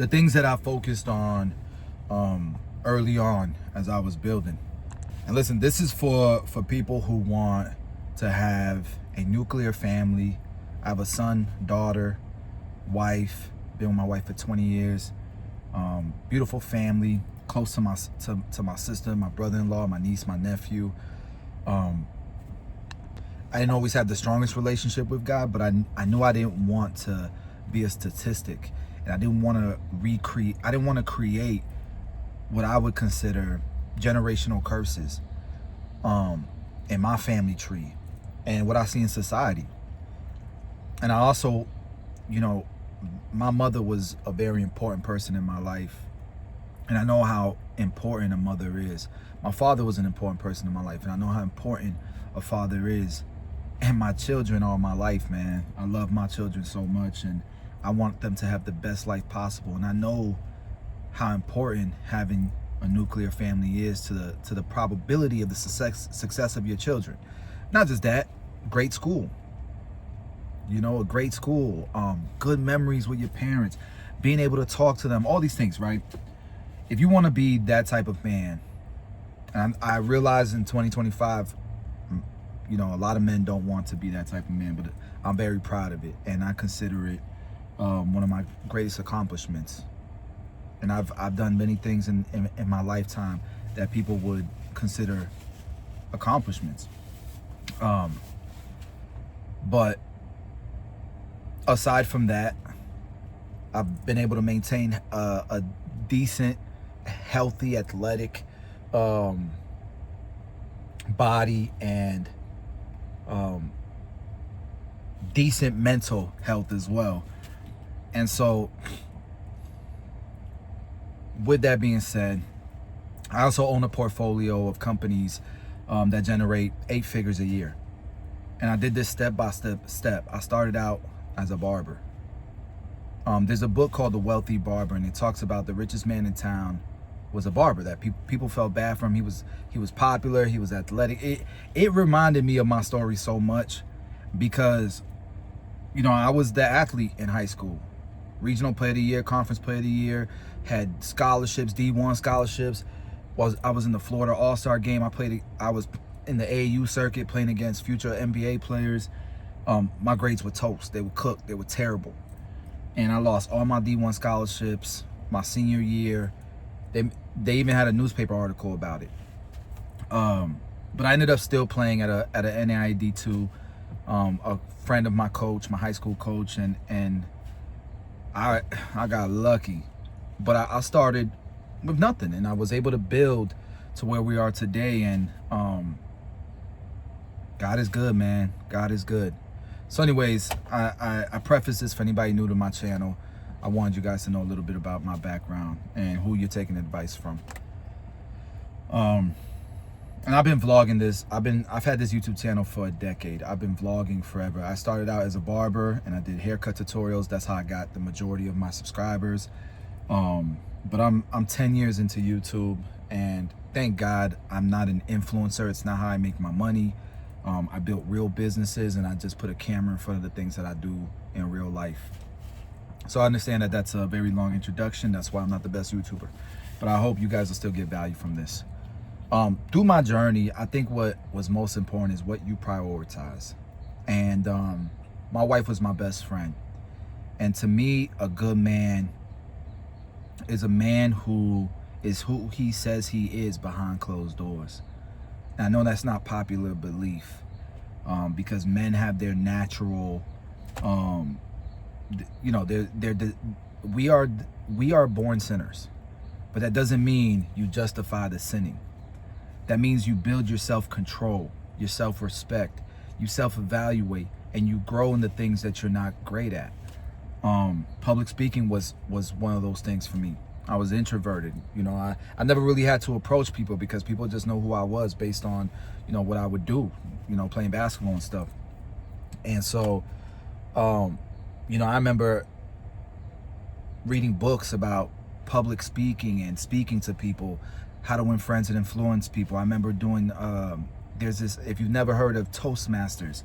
the things that I focused on early on as I was building. And listen, this is for people who want to have a nuclear family. I have a son, daughter, wife, been with my wife for 20 years. Beautiful family, close to my sister, my brother-in-law, my niece, my nephew. I didn't always have the strongest relationship with God, but I knew I didn't want to be a statistic, and I didn't want to create what I would consider generational curses in my family tree and what I see in society. And I also, my mother was a very important person in my life, and I know how important a mother is. My father was an important person in my life, and I know how important a father is. And my children are my life, man. I love my children so much, and I want them to have the best life possible. And I know how important having a nuclear family is to the probability of the success of your children. Not just that, great school. A great school, good memories with your parents, being able to talk to them, all these things, right? If you want to be that type of man, and I realize in 2025, a lot of men don't want to be that type of man, but I'm very proud of it, and I consider it one of my greatest accomplishments. And I've done many things in my lifetime that people would consider accomplishments. But aside from that, I've been able to maintain a decent, healthy, athletic body and decent mental health as well. And so, with that being said, I also own a portfolio of companies that generate 8 figures a year. And I did this step by step. I started out as a barber. There's a book called The Wealthy Barber, and it talks about the richest man in town was a barber, that people felt bad for him. He was popular, he was athletic. It reminded me of my story so much because, I was the athlete in high school. Regional Player of the Year, Conference Player of the Year, had scholarships, D1 scholarships. I was in the Florida All-Star game. I was in the AAU circuit playing against future NBA players. My grades were toast. They were cooked. They were terrible. And I lost all my D1 scholarships my senior year. They even had a newspaper article about it. But I ended up still playing at an NAIA D2. A friend of my coach, my high school coach, and I got lucky. But I started with nothing, and I was able to build to where we are today. And God is good, man. God is good. So anyways, I preface this for anybody new to my channel. I wanted you guys to know a little bit about my background and who you're taking advice from. And I've been vlogging this. I've had this YouTube channel for a decade. I've been vlogging forever. I started out as a barber, and I did haircut tutorials. That's how I got the majority of my subscribers. But I'm 10 years into YouTube, and thank God I'm not an influencer. It's not how I make my money. I built real businesses, and I just put a camera in front of the things that I do in real life. So I understand that that's a very long introduction. That's why I'm not the best YouTuber. But I hope you guys will still get value from this. Through my journey, I think what was most important is what you prioritize. And my wife was my best friend. And to me, a good man is a man who is who he says he is behind closed doors. And I know that's not popular belief, because men have their natural, we are born sinners, but that doesn't mean you justify the sinning. That means you build your self-control, your self-respect, you self-evaluate, and you grow in the things that you're not great at. Public speaking was one of those things for me. I was introverted. I never really had to approach people because people just know who I was based on, what I would do, playing basketball and stuff. And so, I remember reading books about public speaking and speaking to people, how to win friends and influence people. I remember doing, there's this, if you've never heard of Toastmasters,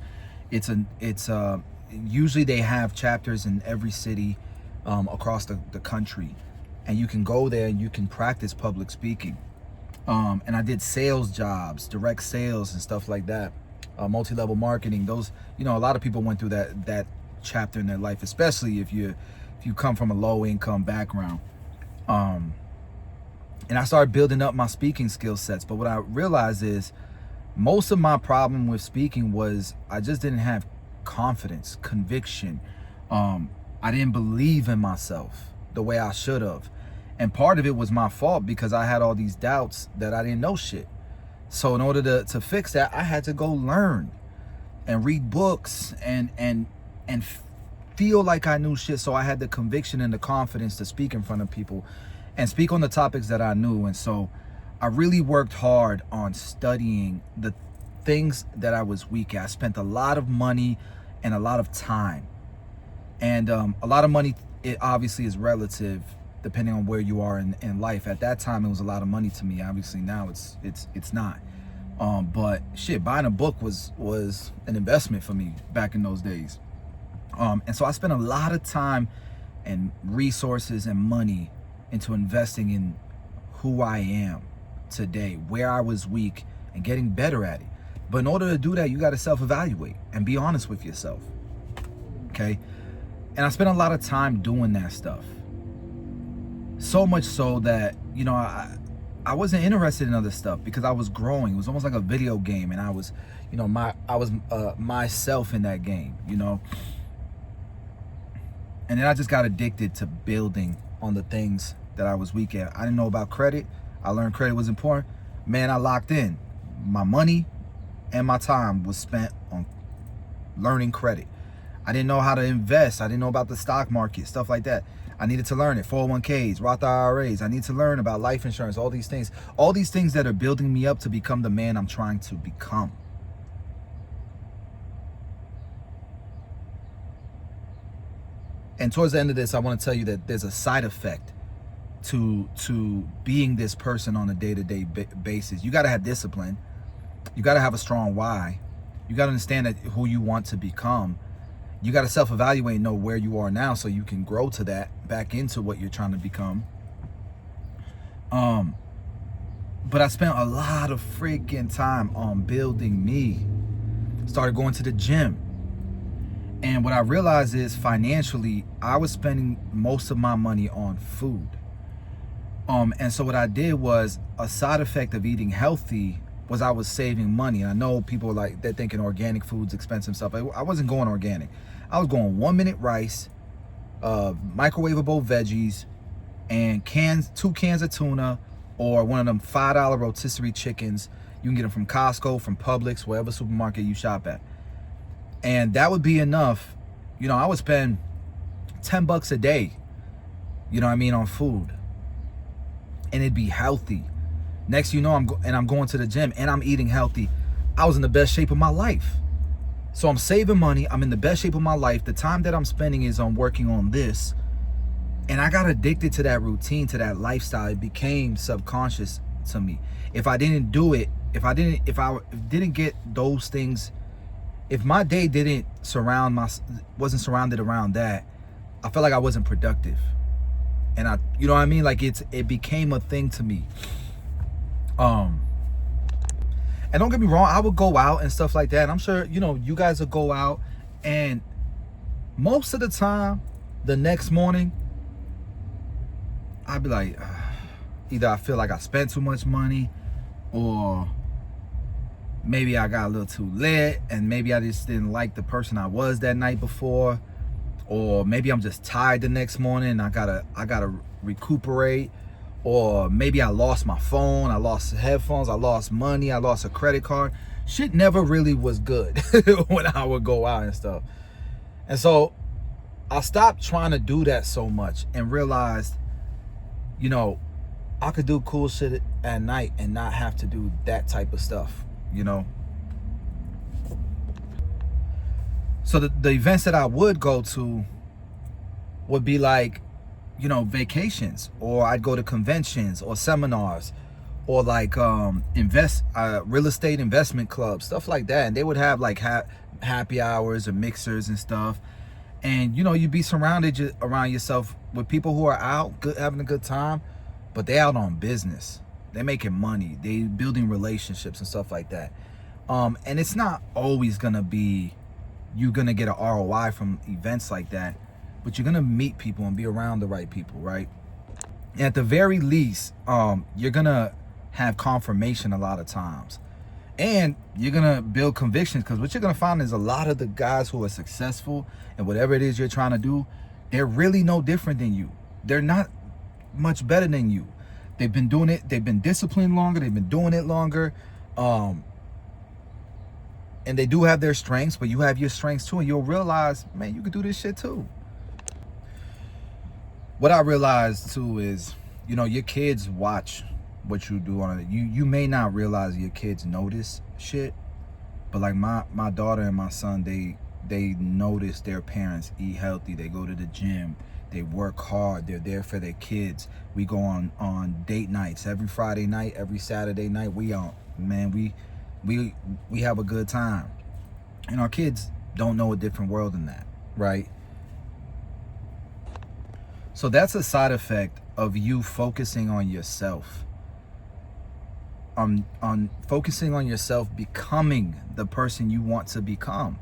it's usually they have chapters in every city across the country, and you can go there and you can practice public speaking. And I did sales jobs, direct sales and stuff like that, multi-level marketing. Those, a lot of people went through that chapter in their life, especially if you come from a low income background. And I started building up my speaking skill sets. But what I realized is most of my problem with speaking was I just didn't have confidence, conviction. I didn't believe in myself the way I should have. And part of it was my fault because I had all these doubts that I didn't know shit. So in order to fix that, I had to go learn and read books and feel like I knew shit. So I had the conviction and the confidence to speak in front of people and speak on the topics that I knew. And so I really worked hard on studying the things that I was weak at. I spent a lot of money and a lot of time. And a lot of money, it obviously is relative depending on where you are in life. At that time, it was a lot of money to me. Obviously now it's not. But shit, buying a book was an investment for me back in those days. And so I spent a lot of time and resources and money into investing in who I am today, where I was weak, and getting better at it. But in order to do that, you got to self-evaluate and be honest with yourself. Okay? And I spent a lot of time doing that stuff. So much so that, I wasn't interested in other stuff because I was growing. It was almost like a video game, and I was, myself in that game, And then I just got addicted to building on the things that I was weak at. I didn't know about credit. I learned credit was important. Man, I locked in. My money and my time was spent on learning credit. I didn't know how to invest. I didn't know about the stock market, stuff like that. I needed to learn it. 401ks, Roth IRAs. I need to learn about life insurance, all these things that are building me up to become the man I'm trying to become. And towards the end of this, I want to tell you that there's a side effect to being this person on a day-to-day basis. You got to have discipline. You got to have a strong why. You got to understand that who you want to become. You got to self-evaluate and know where you are now so you can grow to that, back into what you're trying to become. But I spent a lot of freaking time on building me. Started going to the gym. And what I realized is financially, I was spending most of my money on food. And so what I did was, a side effect of eating healthy was I was saving money. And I know people they're thinking organic food's expensive stuff. I wasn't going organic. I was going 1 minute rice, microwavable veggies, and 2 cans of tuna, or one of them $5 rotisserie chickens. You can get them from Costco, from Publix, wherever supermarket you shop at. And that would be enough. I would spend $10 a day, on food. And it'd be healthy. Next, I'm going to the gym and I'm eating healthy. I was in the best shape of my life. So I'm saving money. I'm in the best shape of my life. The time that I'm spending is on working on this. And I got addicted to that routine, to that lifestyle. It became subconscious to me. If I didn't do it, if I didn't get those things, if my day wasn't surrounded around that, I felt like I wasn't productive. And it became a thing to me. And don't get me wrong, I would go out and stuff like that. And I'm sure, you guys will go out, and most of the time, the next morning, I'd be like, either I feel like I spent too much money, or maybe I got a little too lit, and maybe I just didn't like the person I was that night before, or maybe I'm just tired the next morning and I gotta recuperate, or maybe I lost my phone, I lost headphones, I lost money, I lost a credit card. Shit never really was good when I would go out and stuff. And so I stopped trying to do that so much and realized, I could do cool shit at night and not have to do that type of stuff, So the events that I would go to would be like, vacations, or I'd go to conventions or seminars, or real estate investment clubs, stuff like that. And they would have happy hours or mixers and stuff. And you be surrounded around yourself with people who are out good, having a good time, but they out on business. They're making money. They building relationships and stuff like that. And it's not always gonna be you're gonna get an ROI from events like that, but you're gonna meet people and be around the right people, right? And at the very least, you're gonna have confirmation a lot of times, and you're gonna build convictions, because what you're gonna find is a lot of the guys who are successful and whatever it is you're trying to do, they're really no different than you. They're not much better than you. They've been doing it. They've been disciplined longer. They've been doing it longer. And they do have their strengths, but you have your strengths too. And you'll realize, man, you can do this shit too. What I realized too is, your kids watch what you do on it. You may not realize your kids notice shit, but like my daughter and my son, they notice their parents eat healthy. They go to the gym. They work hard. They're there for their kids. We go on date nights every Friday night, every Saturday night. We have a good time. And our kids don't know a different world than that, right? So that's a side effect of you focusing on yourself. On focusing on yourself, becoming the person you want to become.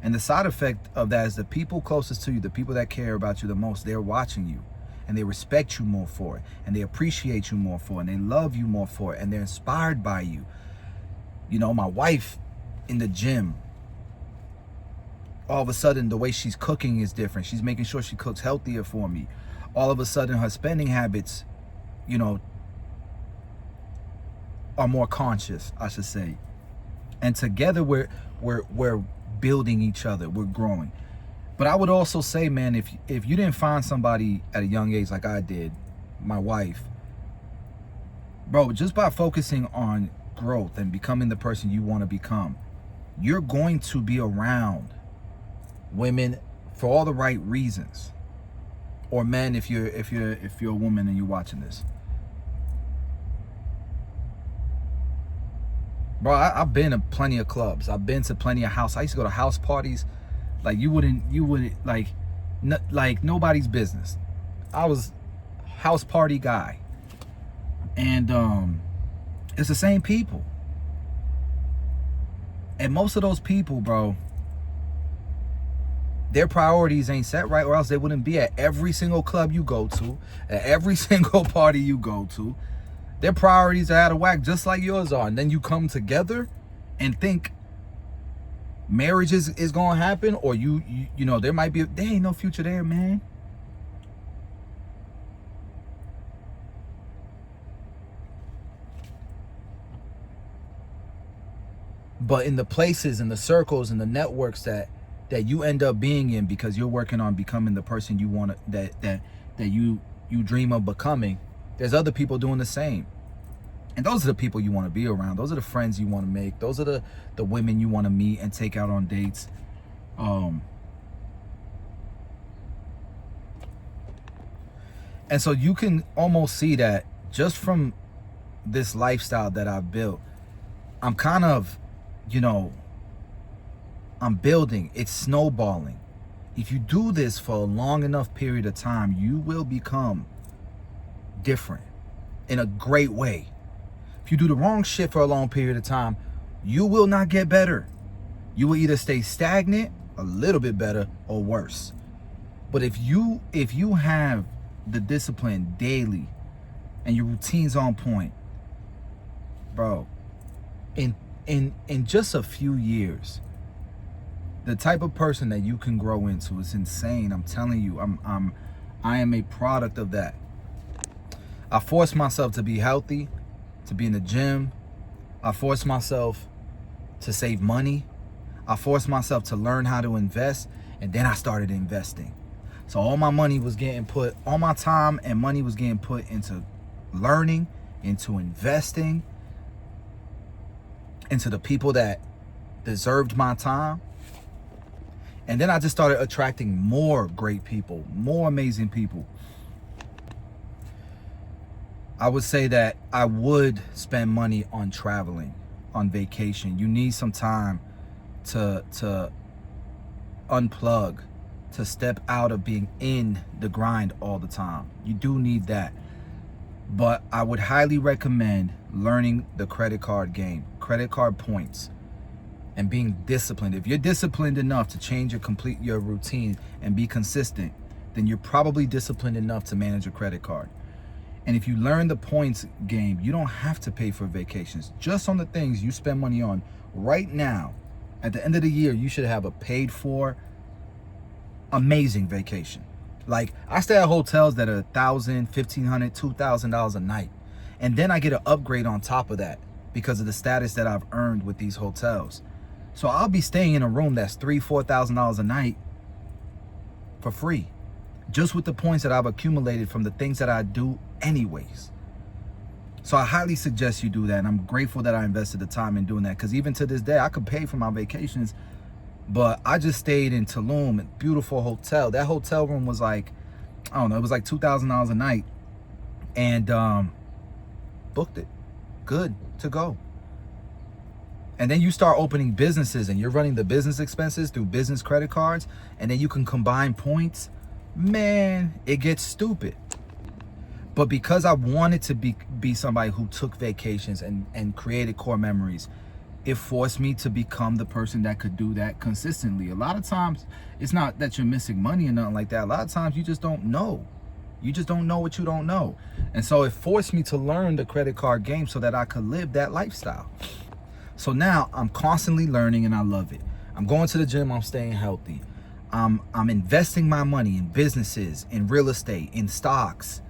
And the side effect of that is the people closest to you, the people that care about you the most, they're watching you. And they respect you more for it. And they appreciate you more for it. And they love you more for it. And they're inspired by you. My wife in the gym, all of a sudden the way she's cooking is different. She's making sure she cooks healthier for me. All of a sudden her spending habits, are more conscious, I should say. And together we're building each other. We're growing. But I would also say, man, if you didn't find somebody at a young age like I did, my wife, bro, just by focusing on growth and becoming the person you want to become, you're going to be around women for all the right reasons. Or men, if you're a woman and you're watching this. Bro, I've been to plenty of clubs. I've been to plenty of house. I used to go to house parties. Like you wouldn't like nobody's business. I was house party guy. And it's the same people. And most of those people, bro, their priorities ain't set right, or else they wouldn't be at every single club you go to, at every single party you go to. Their priorities are out of whack, just like yours are. And then you come together and think marriage is gonna happen, or there might be there ain't no future there, man. But in the places and the circles and the networks that you end up being in, because you're working on becoming the person you want to, that you dream of becoming, there's other people doing the same. And those are the people you want to be around. Those are the friends you want to make. Those are the women you want to meet and take out on dates. And so you can almost see that just from this lifestyle that I've built, I'm kind of, I'm building. It's snowballing. If you do this for a long enough period of time, you will become different in a great way. If you do the wrong shit for a long period of time, you will not get better. You will either stay stagnant, a little bit better, or worse. But if you have the discipline daily and your routine's on point, bro, in just a few years, the type of person that you can grow into is insane. I'm telling you, I am a product of that. I forced myself to be healthy, to be in the gym. I forced myself to save money. I forced myself to learn how to invest, and then I started investing. So all my money was getting put, all my time and money was getting put into learning, into investing, into the people that deserved my time. And then I just started attracting more great people, more amazing people. I would say that I would spend money on traveling, on vacation. You need some time to unplug, to step out of being in the grind all the time. You do need that. But I would highly recommend learning the credit card game, credit card points, and being disciplined. If you're disciplined enough to change your routine and be consistent, then you're probably disciplined enough to manage a credit card. And if you learn the points game, you don't have to pay for vacations. Just on the things you spend money on right now, at the end of the year, you should have a paid for, amazing vacation. Like, I stay at hotels that are $1,000, $1,500, $2,000 a night. And then I get an upgrade on top of that because of the status that I've earned with these hotels. So I'll be staying in a room that's $3,000, $4,000 a night for free, just with the points that I've accumulated from the things that I do anyways. So I highly suggest you do that. And I'm grateful that I invested the time in doing that, because even to this day, I could pay for my vacations, but I just stayed in Tulum, a beautiful hotel. That hotel room was like, I don't know, it was like $2,000 a night, and booked it. Good to go. And then you start opening businesses and you're running the business expenses through business credit cards, and then you can combine points. Man, it gets stupid. But because I wanted to be somebody who took vacations and created core memories, it forced me to become the person that could do that consistently. A lot of times, it's not that you're missing money or nothing like that. A lot of times you just don't know. You just don't know what you don't know. And so it forced me to learn the credit card game so that I could live that lifestyle. So now I'm constantly learning and I love it. I'm going to the gym, I'm staying healthy. I'm investing my money in businesses, in real estate, in stocks.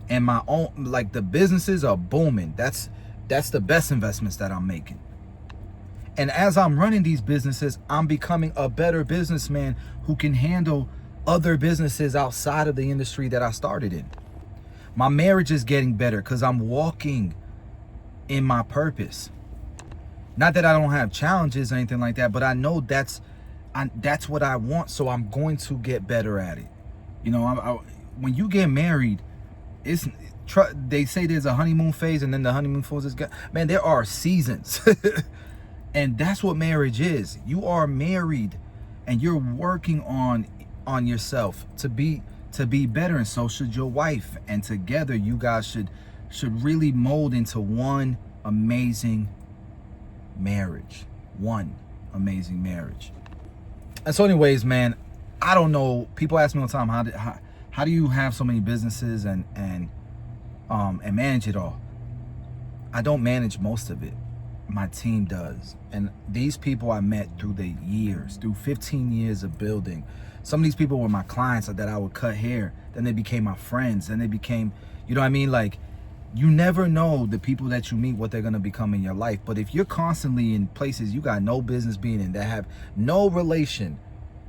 And my own, like, the businesses are booming. That's the best investments that I'm making. And as I'm running these businesses, I'm becoming a better businessman who can handle other businesses outside of the industry that I started in. My marriage is getting better because I'm walking in my purpose. Not that I don't have challenges or anything like that, but I know that's what I want, so I'm going to get better at it. You know, when you get married, they say there's a honeymoon phase, and then the honeymoon phase is good. Man, there are seasons. And that's what marriage is. You are married and you're working on yourself to be better, and so should your wife. And together you guys should really mold into one amazing marriage. One amazing marriage. And so anyways, man, I don't know. People ask me all the time, how do you have so many businesses and manage it all? I don't manage most of it. My team does. And these people I met through the years, through 15 years of building. Some of these people were my clients that I would cut hair. Then they became my friends. Then they became, you know what I mean? Like, you never know the people that you meet, what they're going to become in your life. But if you're constantly in places you got no business being in, that have no relation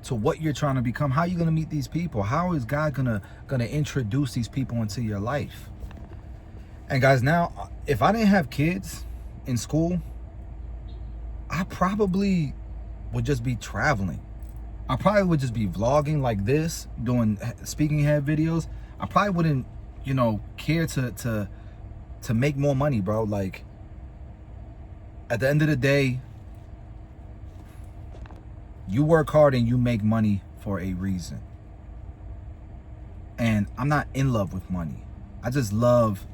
to what you're trying to become, how are you going to meet these people? How is God gonna introduce these people into your life? And guys, now, if I didn't have kids in school, I probably would just be traveling. I probably would just be vlogging like this, doing speaking head videos. I probably wouldn't, care to make more money, bro. Like, at the end of the day, you work hard and you make money for a reason. And I'm not in love with money. I just love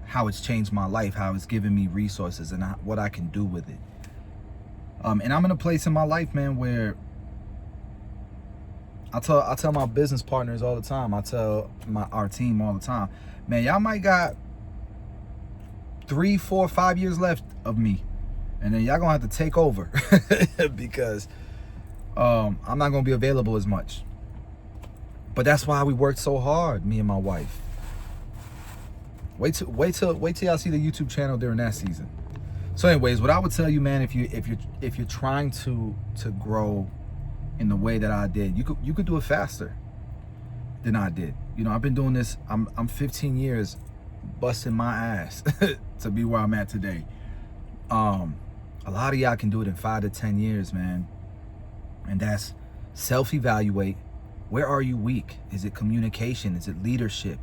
how it's changed my life, how it's given me resources, and what I can do with it. And I'm in a place in my life, man, where I tell my business partners all the time, I tell our team all the time, man, y'all might got 3, 4, 5 years left of me, and then y'all gonna have to take over because I'm not gonna be available as much. But that's why we worked so hard, me and my wife. Wait till y'all see the YouTube channel during that season. So anyways, what I would tell you, man, if you're trying to grow in the way that I did, you could do it faster than I did. I've been doing this. I'm 15 years busting my ass to be where I'm at today. A lot of y'all can do it in 5 to 10 years, man. And that's self-evaluate. Where are you weak? Is it communication? Is it leadership?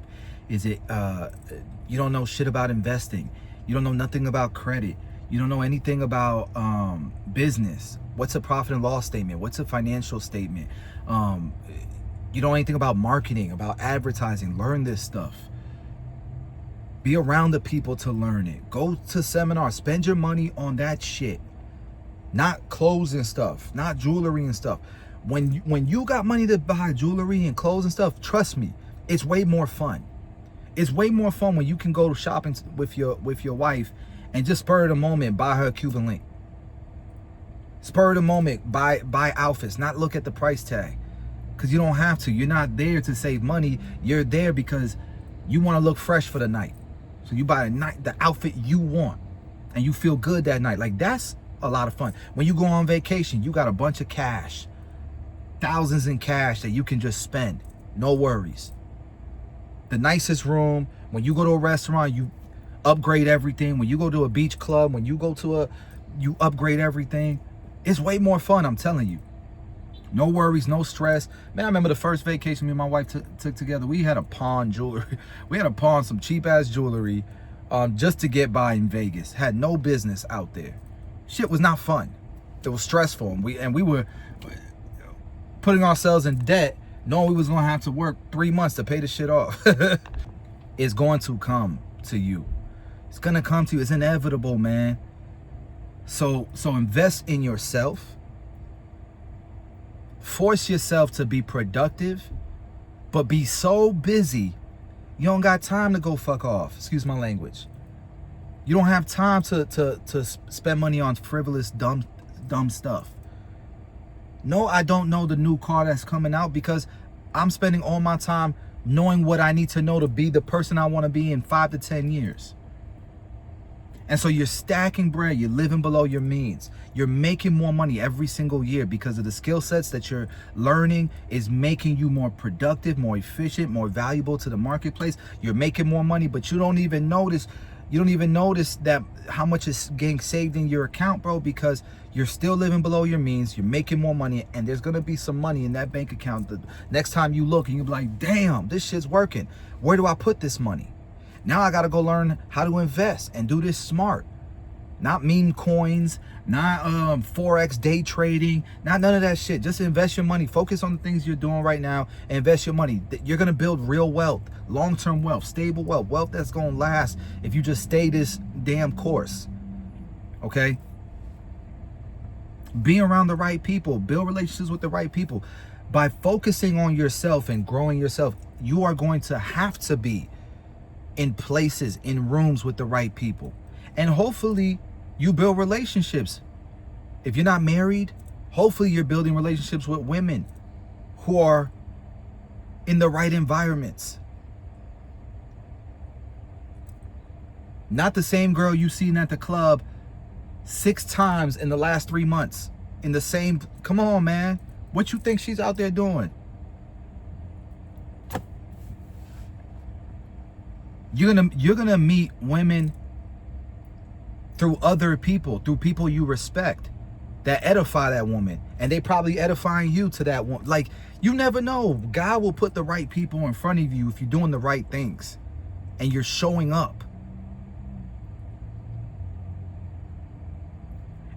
Is it you don't know shit about investing? You don't know nothing about credit. You don't know anything about business. What's a profit and loss statement? What's a financial statement? You don't know anything about marketing, about advertising. Learn this stuff. Be around the people to learn it. Go to seminars. Spend your money on that shit. Not clothes and stuff. Not jewelry and stuff. When you got money to buy jewelry and clothes and stuff, trust me, it's way more fun. It's way more fun when you can go shopping with your wife and just spur of the moment buy her a Cuban link. Spur of the moment buy outfits, not look at the price tag. Because you don't have to. You're not there to save money. You're there because you want to look fresh for the night. So you buy the outfit you want and you feel good that night. Like, that's a lot of fun. When you go on vacation, you got a bunch of cash, thousands in cash that you can just spend. No worries. The nicest room. When you go to a restaurant, you upgrade everything. When you go to a beach club, when you go to you upgrade everything. It's way more fun, I'm telling you. No worries, no stress. Man, I remember the first vacation me and my wife took together. We had to pawn jewelry. We had to pawn some cheap ass jewelry just to get by in Vegas. Had no business out there. Shit was not fun. It was stressful, and we were putting ourselves in debt, knowing we was gonna have to work 3 months to pay the shit off. It's going to come to you. It's gonna come to you. It's inevitable, man. So invest in yourself. Force yourself to be productive, but be so busy you don't got time to go fuck off. Excuse my language. You don't have time to spend money on frivolous, dumb stuff. No, I don't know the new car that's coming out because I'm spending all my time knowing what I need to know to be the person I want to be in 5 to 10 years. And so you're stacking bread, you're living below your means. You're making more money every single year because of the skill sets that you're learning is making you more productive, more efficient, more valuable to the marketplace. You're making more money, but you don't even notice that how much is getting saved in your account, bro, because you're still living below your means. You're making more money, and there's gonna be some money in that bank account the next time you look, and you'll be like, damn, this shit's working. Where do I put this money? Now I gotta go learn how to invest and do this smart. Not meme coins, not Forex day trading, not none of that shit. Just invest your money. Focus on the things you're doing right now and invest your money. You're gonna build real wealth, long-term wealth, stable wealth, wealth that's gonna last if you just stay this damn course. Okay? Be around the right people, build relationships with the right people. By focusing on yourself and growing yourself, you are going to have to be in places, in rooms with the right people. And hopefully you build relationships. If you're not married, hopefully you're building relationships with women who are in the right environments. Not the same girl you seen at the club 6 times in the last 3 months. In the same, come on, man. What you think she's out there doing? You're gonna meet women through other people, through people you respect that edify that woman, and they probably edifying you to that one. Like, you never know. God will put the right people in front of you if you're doing the right things and you're showing up.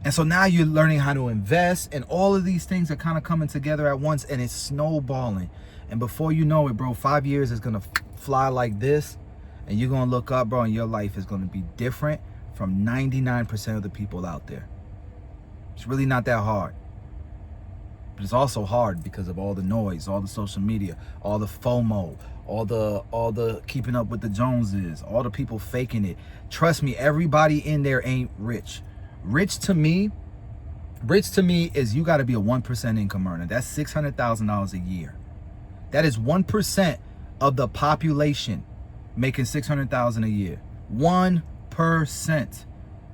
And so now you're learning how to invest, and all of these things are kind of coming together at once, and it's snowballing. And before you know it, bro, 5 years is gonna fly like this. And you're going to look up, bro, and your life is going to be different from 99% of the people out there. It's really not that hard. But it's also hard because of all the noise, all the social media, all the FOMO, all the keeping up with the Joneses, all the people faking it. Trust me, everybody in there ain't rich. Rich to me is you got to be a 1% income earner. That's $600,000 a year. That is 1% of the population making $600,000 a year. 1%. This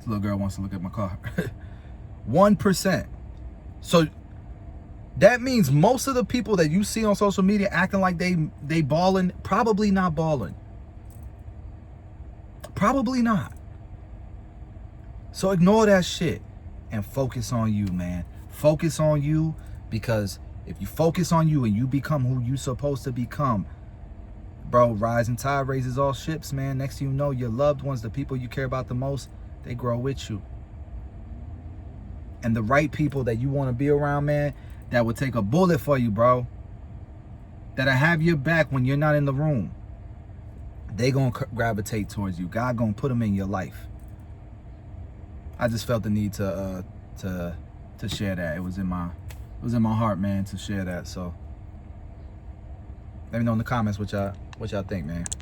little girl wants to look at my car. 1%. So that means most of the people that you see on social media acting like they balling, probably not balling. Probably not. So ignore that shit and focus on you, man. Focus on you, because if you focus on you and you become who you supposed to become, bro, rising tide raises all ships, man. Next thing you know, your loved ones, the people you care about the most, they grow with you. and the right people that you want to be around, man, that will take a bullet for you, bro, that'll have your back when you're not in the room, they gonna gravitate towards you. God gonna put them in your life. I just felt the need to share that. It was in my heart, man, to share that. So let me know in the comments what y'all think, man.